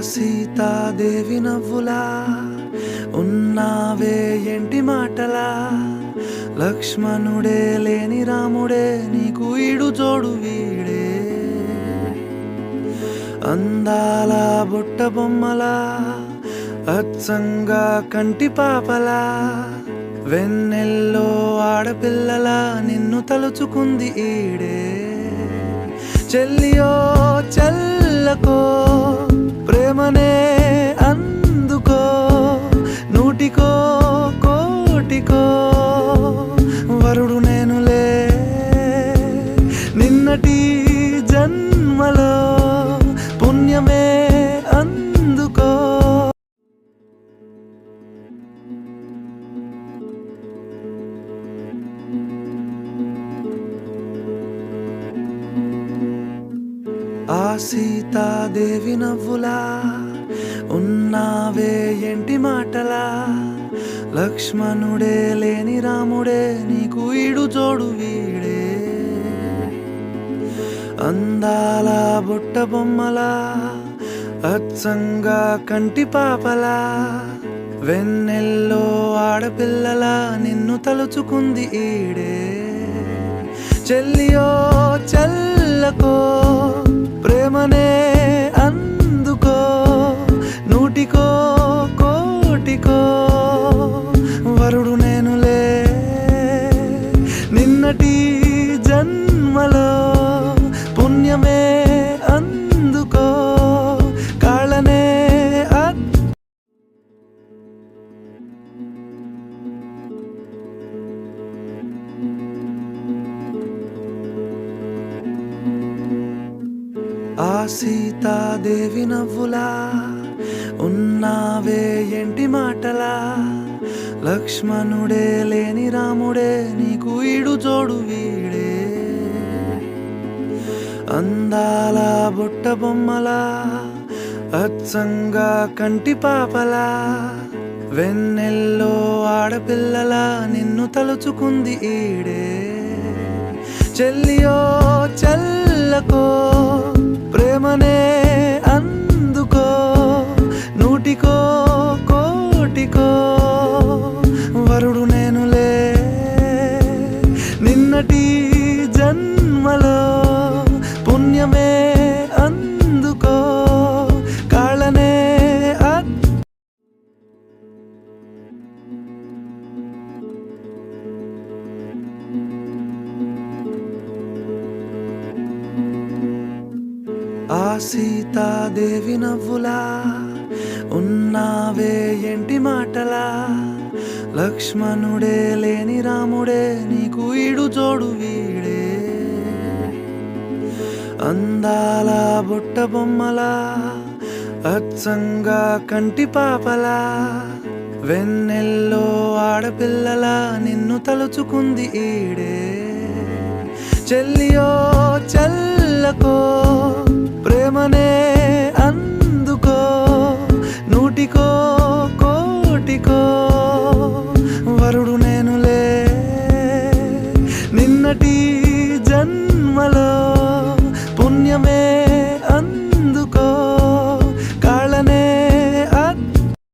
సీతాదేవి నవ్వులా ఉన్నావే ఎంటి మాటలా, లక్ష్మణుడే లేని రాముడే నీకు ఈడు జోడు వీడే. అందాల బుట్ట బొమ్మలా అచ్చంగా కంటి పాపలా, వెన్నెల్లో ఆడపిల్లలా నిన్ను తలుచుకుంది ఈడే. చెల్లియో చల్లకో ప్రేమనే అందుకో, నూటికో కోటికో వరుడు నేనులే. నిన్నటి జన్మలో పుణ్యమే అందుకో. సీతాదేవి నవ్వులా ఉన్నావే ఎంటి మాటలా, లక్ష్మణుడే లేని రాముడే నీకు ఈడు జోడు వీడే. అందాల బుట్ట బొమ్మలా అచ్చంగా కంటి పాపలా, వెన్నెల్లో ఆడపిల్లలా నిన్ను తలుచుకుంది ఈడే. చెల్లియో చల్లకో ప్రేమనే అందుకో, నూటికో కోటికో వరుడు నేనులే. నిన్నటి జన్మలో పుణ్యమే అందుకో. కాళ్ళనే సీతాదేవి నవ్వులా ఉన్నావే ఎంటి మాటలా, లక్ష్మణుడే లేని రాముడే నీకు ఈడు జోడు వీడే. అందాల బుట్ట బొమ్మలా అచ్చంగా కంటి పాపలా, వెన్నెల్లో ఆడపిల్లలా నిన్ను తలుచుకుంది ఈడే. చెల్లియో చల్లకో ప్రేమనే అందుకో, నూటికో కోటికో వరుడు నేనులే. నిన్నటి జన్మలో పుణ్యమే అందుకో. కాళ్ళనే సీతాదేవి నవ్వులా ఉన్నావే ఎంటి మాటలా, లక్ష్మణుడే లేని రాముడే నీకు ఈడు జోడు వీడే. అందాల బుట్ట బొమ్మలా అచ్చంగా కంటి పాపలా, వెన్నెల్లో ఆడపిల్లలా నిన్ను తలుచుకుంది ఈడే. చెల్లియో చల్లకో ప్రేమనే అందుకో, నూటికో